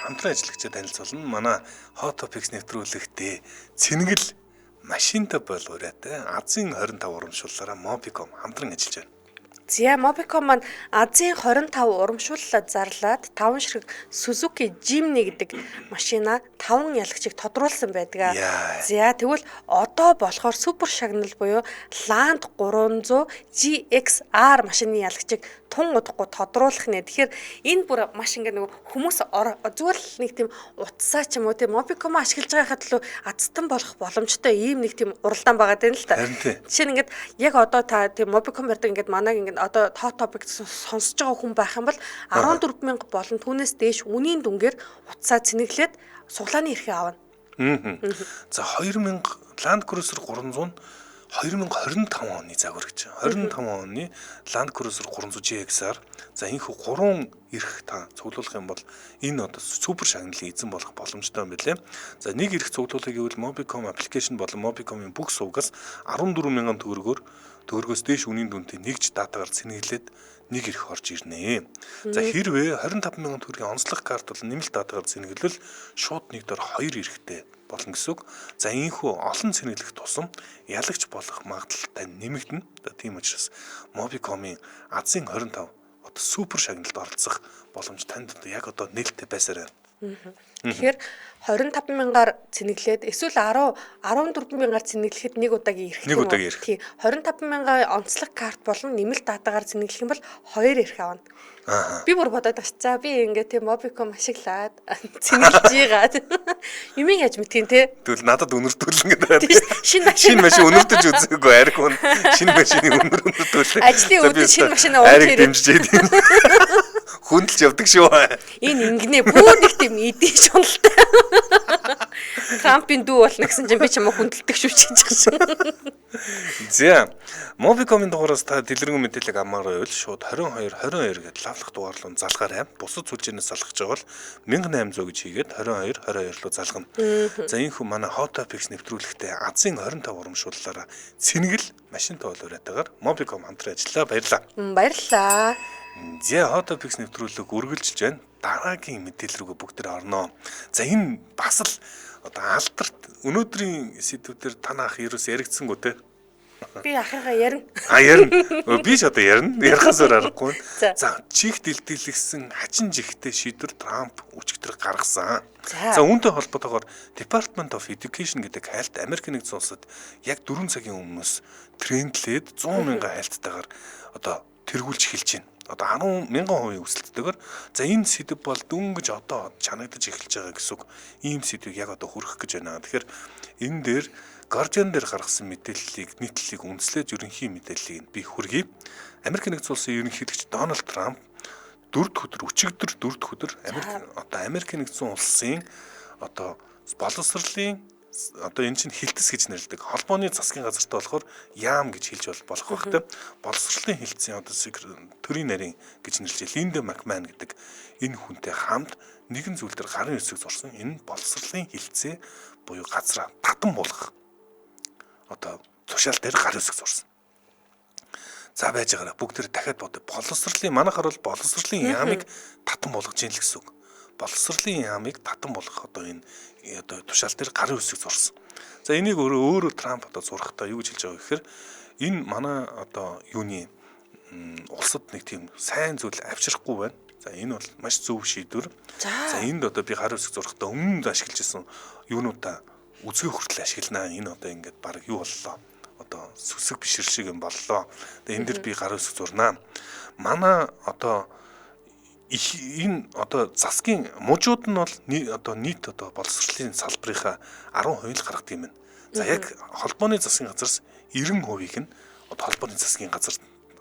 хамтран ажиллагчид танилцуулна. Манай Hot Topics нэвтрүүлэгтээ Цэнгэл машинтай болгоорой. Азийн 25 урамшууллаараа Mobicom хамтран ажиллаж байна. За Mobicom маань Азийн 25 урамшууллаад зарлаад 5 ширхэг Suzuki Jimny гэдэг машина 5 ялагчийг тодруулсан байдаг. За тэгвэл одоо болохоор супер шагнал буюу Land 300 GXR машины ялагчийг тун удахгүй тодруулах нэ. Тэгэхээр энэ бүр маш ингээ нөгөө хүмүүс зүгээр л нэг тийм утсаа ч юм уу тийм Mobicom ашиглаж байгаа хатлуу азтан болох боломжтой ийм нэг тийм уралдаан байгаа даа л та. Жишээ нь ингээд яг одоо та тийм Mobicom ярьдаг ингээд манайг ингээд одоо Hot Topic сонсож байгаа хүн байх юм бол 14,000 болон түүнээс дээш үнийн дүнгээр утсаа цэнэглээд суглааны эрхээ авна. За 2000 Land Cruiser 300 2025 оны загвар гэж. 25 оны Land Cruiser 300 GXR. За энэ хүү 3 эрх та цуглуулах юм бол энэ одоо супер шагналын эзэн болох боломжтой юм билээ. За нэг эрх цуглуулах гэвэл Mobicom application болон Mobicom-ийн бүх сувгаас 14,000 төгрөгөөс дээш үнийн дүнтэй нэгж датагаар цэнэглээд нэг эрх орж ирнэ. За хэрвээ 25,000 төгрөгийн онцлог карт бол нэмэлт датагаар цэнэглэл шууд нэг дор 2 эрхтэй болно гэсэн үг. За ийхүү олон цэнэглэх тусам ялагч болох магадлалтай нэмэгдэнэ. Тийм учраас Mobicom-ийн Азийн 25 одоо супер шагналд оролцох боломж танд яг одоо нээлттэй байсаар байна. Тэгэхээр 25,000-аар цэнэглээд эсвэл 14,000-аар цэнэглэхэд нэг удаагийн эрх. Нэг удаагийн эрх. Тийм. 25,000-аа онцлог карт болон нэмэлт датагаар цэнэглэх юм бол 2 эрх авна. Би бүр бодоод байна. За би ингээ тийм Mobicom ашиглаад цэнэглэж ийгаад юм яаж мэдхийн те. Тэгвэл надад өнөртүүлэн гэдэг. Шинэ машин өнөртөж үзээгүй ариг хүн шинэ машины өнөртүүлээ. Ажлын үүдэн шинэ машинаа ууж ирээ. Дэмжиж яадаг. Хүндэлж явдаг шүү. Энэ ингэнэ бүр нэг тийм идэв шуналтай. Трампын дүү болно гэсэн чинь би ч юм уу хүндэлдэг шүү гэж байна. За Mobicom-ын дугаараас та дэлгэрэнгүй мэдээлэл амаар байвал шууд 22 гэдэг лавлах дугаарлуу залгаарай. Бусад сүлжээнээс залгаж байгаа бол 1800 гэж хийгээд 22 руу залгана. За энэ хүн манай Hot Topics нэвтрүүлэгтээ Азийн 25 урамшууллаараа Цэнгэл машинтай болоорайтайгаар Mobicom хамтран ажиллаа. Баярлалаа. Баярлалаа. За Hot Topics нэвтрүүлэг үргэлжилж байна. Дараагийн мэдээлэл рүүгээ бүгдээр орноо. За энэ бас л одоо алдарт өнөөдрийн сэдвүүдээр танах ерөөс яригдсангүй те. Би ахыгаа ярина. Ярина. Би ч одоо ярина. Ярихаас өөр аргагүй. За чих дэлдэлгсэн хачин жигтэй шийдвэр Трамп өчигдөр гаргасан. За үүнтэй холбоотойгоор Department of Education гэдэг хайлт Америк нэгдсэн улсад яг 4 цагийн өмнөөс трендлээд 100,000 хайлттайгаар одоо тэргүүлж эхэлж байна. Одоо 10,000% өсөлттэйгээр за энэ сэдв бол дөнгөж одоо чанагдаж эхэлж байгаа гэсэн үг. Ийм сэдвийг яг одоо хүргэх гэж байна. Тэгэхээр энэ дээр Guardian дээр гаргасан мэдээллийг нийтлэлийг үндэслээд ерөнхий мэдээллийг би хүргэе. Америк нэгдсэн улсын ерөнхийлөгч Дональд Трамп 4 өдөр Америк нэгдсэн улсын одоо боловсролын одоо энэ чинь хилтэс гэж нэрлэдэг. Холбооны засгийн газартай болохоор яам гэж хэлж болох багтай. Боловсролын хилцээний одоо төрийн нарийн гэж нэрлэж Линда Макман гэдэг энэ хүнтэй хамт нэгэн зүйл дээр гарын үсэг зурсан. Энэ боловсролын хилцээ буюу газраа татан болгох одоо тушаал дээр гарын үсэг зурсан. За байж байгаараа бүгд тэр дахиад бодё. Манайхаар бол боловсролын яамыг татан болгож ийн л гэсэн үг. Боловсролын яамыг татан болгох одоо энэ одоо тушаал дээр гарын үсэг зурсан. За энийг өөрөө Трамп одоо зурхтаа юу гэж хэлж байгаа гэхээр энэ манай одоо юуны улсад нэг тийм сайн зүйл авчрахгүй байна. За энэ бол маш зөв шийдвэр. За энд одоо би гарын үсэг зурхтаа өмнөд ашиглаж исэн юунуудаа үзгээ хүртэл ашигланаа. Энэ одоо ингээд баг юу боллоо. Одоо сүсэг бишэр шиг юм боллоо. Тэгээ энэ дэр би гарын үсэг зурнаа. Манай одоо энэ одоо засгийн мужууд нь бол одоо нийт одоо боловсролын салбарынхаа 10% л гаргадаг юм байна. За яг холбооны засгийн газараас 90%-ийг нь одоо холбооны засгийн газар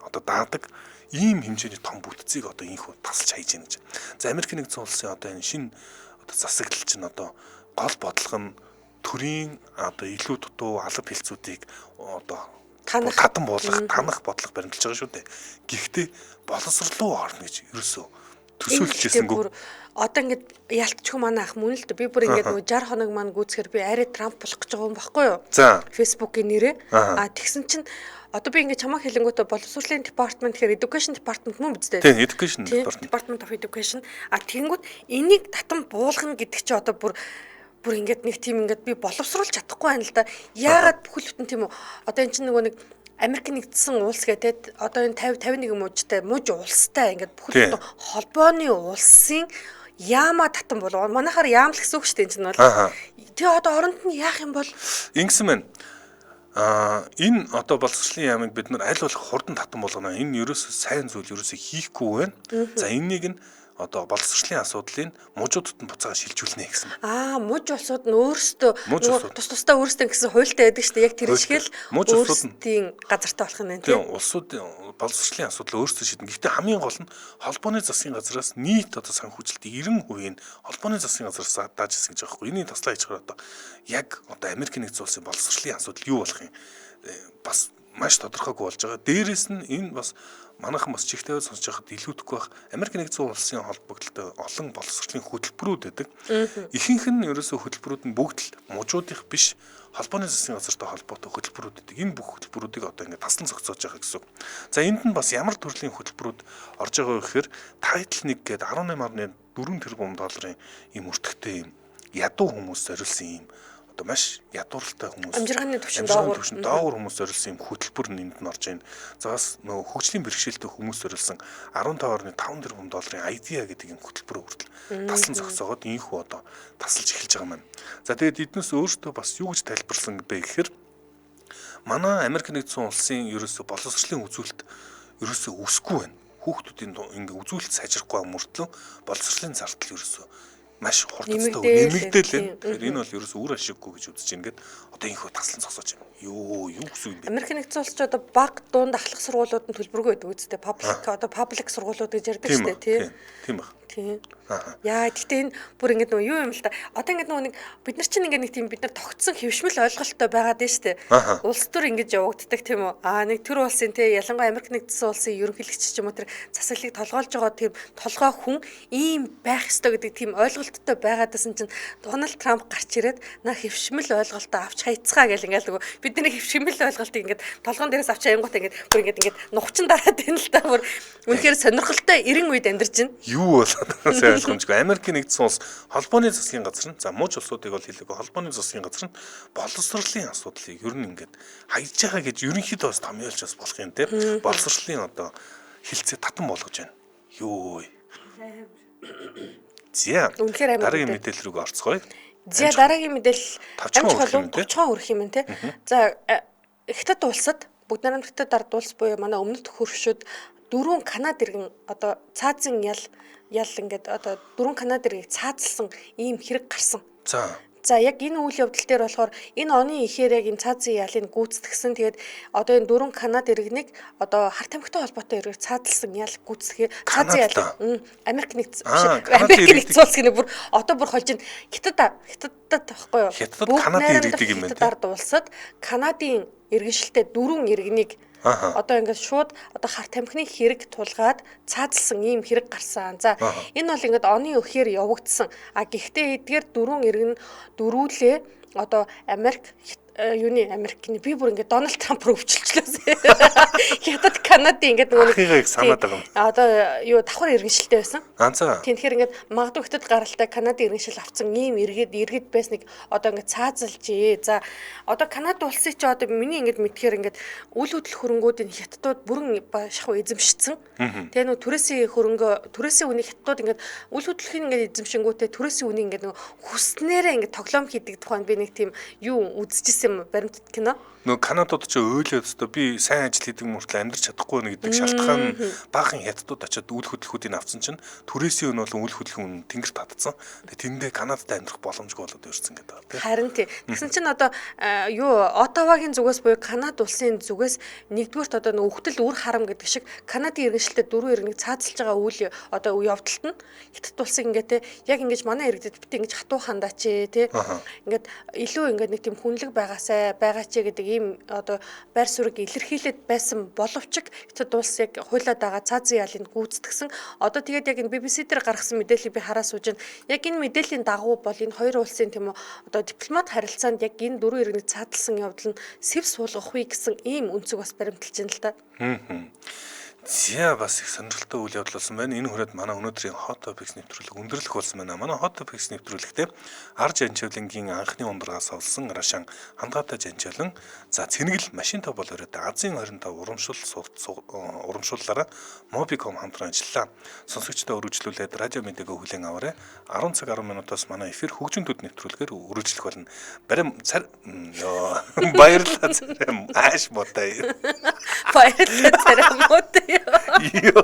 одоо даадаг ийм хэмжээний том бүтцийг одоо инхүү тасалж хайж гэнэ гэж. За Америк нэгдсэн улсын одоо энэ шинэ одоо засаглал чинь одоо гол бодлого нь төрийн одоо илүү дутуу алба хэлцүүдийг одоо танах бодлого баримталж байгаа шүү дээ. Гэхдээ боловсрол руу орно гэж ерөөсөө төсөөлчихсэнгүү. Одоо ингээд ялтчих манай ах мөн л дээ. Би бүр ингээд нөгөө 60 хоног маань гүйцэхээр би арай Трамп болох гэж байгаа юм баггүй юу? За. Facebook-ийн нэрээ. Тэгсэн чинь одоо би ингээд чамаа хэлэнгүүтээ боловсролын департамент гэхээр education department мөн биз дээ. Тийм, education department of education. Тэгэнгүүт энийг татан буулгана гэдэг чи одоо бүр ингээд нэг тийм ингээд би боловсруулж чадахгүй байна л да. Яагаад бүхэл бүтэн тийм үү? Одоо эн чинь нөгөө нэг Америк нэгдсэн улс гэдэг одоо энэ 51 мужтай муж улстай ингээд бүхэл бүтэн холбооны улсын яама татан болов. Манайхаар яам л гэсэн үг шүү дээ энэ чинь бол. Тэгээ одоо оронд нь яах юм бол ингэсэн байна. Энэ одоо боловсролын яамыг бид нар аль болох хурдан татан болгоно. Энэ ерөөсөө сайн зүйл ерөөсөө хийхгүй байна. За энэнийг нь одоо боловсролын асуудлыг мужуудад нь буцаага шилжүүлнэ гэсэн. Муж улсууд нь өөрсдөө тусдаа өөрсдөө гэсэн хуультай байдаг шүү дээ. Яг тэр шиг л өөрсдийн газартай болох юм байна тийм. Улсуудын боловсролын асуудал өөрсдөө шийднэ. Гэхдээ хамгийн гол нь холбооны засгийн газраас нийт одоо санхүүжилтийн 90% нь холбооны засгийн газараас дааж ирсэн гэж байгаа байхгүй. Энийг таслаа хийж байгаа одоо яг одоо Америк нэгдсэн улсын боловсролын асуудал юу болох юм бас маш тодорхойгүй болж байгаа. Дээрээс нь энэ бас манайхан бас чихтэй сонсож байхад илүүдэхгүй байх. Америк нэгдсэн улсын холбогдлолтой олон боловсролын хөтөлбөрүүд байдаг. Ихэнх нь ерөөсөө хөтөлбөрүүд нь бүгд л мужуудынх биш холбооны засгийн газартай холбоотой хөтөлбөрүүд байдаг. Энэ бүх хөтөлбөрүүдийг одоо ингээд таслан зогсоож байгаа гэсэн үг. За энд нь бас ямар төрлийн хөтөлбөрүүд орж байгаа вэ гэхээр Title 1 гээд 18.4 тэрбум долларын ийм өртөгтэй ийм ядуу хүмүүс зориулсан ийм одоо маш ядууралтай хүмүүс амжиргааны төвшин доогуур хүмүүс зориулсан юм хөтөлбөр нь энд нь орж ийн. За бас нөгөө хөгжлийн бэрхшээлтэй хүмүүс зориулсан 15.5 тэрбум долларын IDEA гэдэг юм хөтөлбөр хүртэл таслан зогсоогоод ийхүү одоо тасалж эхэлж байгаа маань. За тэгээд эднээс өөртөө бас юу гэж тайлбарласан бэ гэхээр манай Америк нэгдсэн улсын ерөөсөө боловсролын үзүүлэлт ерөөсөө өсөхгүй байна. Хүүхдүүдийн ингээ үзүүлэлт сайжрахгүй мөртлөө боловсролын зардал ерөөсөө маш хурдтай нэмэгдээл. Тэгэхээр энэ бол ерөөсөө үр ашиггүй гэж үзэж байна. Ингээд одоо инхүү таслан зогсоож байна. Юу гэсэн юм бэ? Америк нэгдсэн улс ч одоо баг дунд ахлах сургуулиуд нь төлбөргүй байдаг үстэй. Public сургуулиуд гэж ярьдаг шүү дээ, тийм баг. Тийм. Яа, гэхдээ энэ бүр ингээд нөгөө юу юм л та. Одоо ингээд нөгөө нэг бид нар чинь ингээд нэг тийм бид нар тогтсон хөвшмөл ойлголттой байгаад байна шүү дээ. Улс төр ингэж явагддаг тийм үү? Нэг төр улсын те ялангуяа Америк нэгдсэн улсын ерөнхийлөгч ч юм уу тэр засаглалыг толгойлж байгаа тийм толгой хүн ийм байх ёстой гэдэг тийм ойлголттой байгаадсэн чинь Дональд Трамп гарч ирээд хөвшмөл ойлголтоо авч хайцгаа гэл ингээд нөгөө бидний хөвшмөл ойлголтыг ингээд толгоон дээрээс авч аянгууд ингээд бүр ингээд нухчин дараад байна л та бүр үнэхээр сонирхолтой 90 үед амьдарч байна. Юу бол сайн ойлгомжгүй. Америк нэгдсэн улс холбооны засгийн газар нь за мууч улсуудыг бол хэлээгүй холбооны засгийн газар нь боловсролын асуудлыг ер нь ингээд хайж байгаа гэж ерөнхийдөө бас томьёолж бас болох юм те. Боловсролын одоо хилцээ татан болгож байна. Юу. За. Дараагийн мэдээлэл рүү орцгоё. За дараагийн мэдээлэл товчхон өрөх юм те. За Хятад улсад бүгд найрамд Хятад ард улс буюу манай өмнөд хөршөд 4 Канад иргэн одоо цаазын ял ингээд одоо 4 Канад иргийг цаазлсан ийм хэрэг гарсан. За яг энэ үйл явдал дээр болохоор энэ оны ихээр яг энэ цаазын ялыг гүйцэтгсэн. Тэгээд одоо энэ 4 Канад иргэнийг одоо харт тамхитай холбоотой иргэг цаазлсан ял гүйцэтгэх цаазын ял Америк нэгдсэн улс гэнэ бүр одоо бүр холж ин Хятадд тахгүй юу? Хятадд Канадын иргэдэг юм байна. Хятад улсад Канадын иргэншилтэй 4 иргэнийг одоо ингээд шууд одоо харт тамхины хэрэг тулгаад цаазлсан ийм хэрэг гарсан. За энэ бол ингээд оны өхээр явагдсан. Гэхдээ эдгээр 4 иргэн дөрүүлээ одоо Америкны би бүр ингээд Дональд Трамп руу өвчлөлчлөөсэй. Хятад Канадын ингээд нөгөө санаад байгаа юм. Одоо юу давхар иргэншилтэй байсан. За. Тэгэхээр ингээд магадгүй Хятад гаралтай Канадын иргэншил авсан ийм иргэд байсныг одоо ингээд цаазалжээ. За одоо Канад улсын чи одоо миний ингээд мэдхээр ингээд үйл хөдлөх хөрөнгүүдийн хятадууд бүрэн шахуу эзэмшсэн. Тэгээ нөгөө түрээсийн үнийг хятадууд ингээд үйл хөдлөхийн ингээд эзэмшингүүтээ түрээсийн үнийг ингээд нөгөө хүснээрээ ингээд тоглоом хийдэг тухайд би нэг тийм юу үзчихсэн баримтат кино. Нөгөө Канадууд ч өөлөөд өстө би сайн ажил хийдэг мөртлөө амьдрч чадахгүй нэ гэдэг шалтгаан баахан хятадууд очиод үйл хөдлөхүүдийг авсан чинь түрээсийн өн болон үйл хөдлөхийн өн тэнгэр татсан. Тэгээ тэндээ Канадад амьдрах боломжгүй болоод ирсэн гэдэг. Харин тий. Тэгсэн чинь одоо Оттавагийн зүгээс буюу Канад улсын зүгээс нэгдүгээрт одоо нөгөө үхтэл үр харам гэдэг шиг Канадын иргэншилтэд 4 иргэнийг цаазалж байгаа үйл одоо явдалт нь Хятад улсыг ингээд те яг ингэж манай иргэдэд бит ингэж хатуу хандаач те ингээд илүү ингээд нэг тийм хүнлэг байгаа байгаасай байгаа ч гэдэг ийм одоо байр суурийг илэрхийлээд байсан боловч Хятад улс яг хуйлаад байгаа цаазын ялыг гүйцэтгсэн. Одоо тэгээд яг энэ BBC дээр гаргасан мэдээллийг би хараа сууж байна. Яг энэ мэдээллийн дагуу бол энэ хоёр улсын тийм үү одоо дипломат харилцаанд яг энэ дөрвөн иргэний цаадлсан явдал нь сэв суулгах үе гэсэн ийм өнцөг бас баримталж байна л да. За бас их сонирхолтой үйл явдал болсон байна. Энэ хүрээд манай өнөөдрийн Hot Topics нэвтрүүлэг өндөрлөх болсон байна. Манай Hot Topics нэвтрүүлэгтээ ар жанжуулангийн анхны ундрагаас олсон Рашан хандгаатай жанжуулан за цэнэгэл машинтай бол өрөөд Азийн 25 урамшууллаараа Mobicom хамтран ажиллаа. Сонсогчдод өргөжлүүлээд радио мэдээг хүлээн аваарай. 10 цаг 10 минутаас манай эфир хөгжин төд нэвтрүүлгээр үргэлжлэх болно. Барим цар баярлалаа царам ааш ботай. Баярлалаа царам ботай. Yo.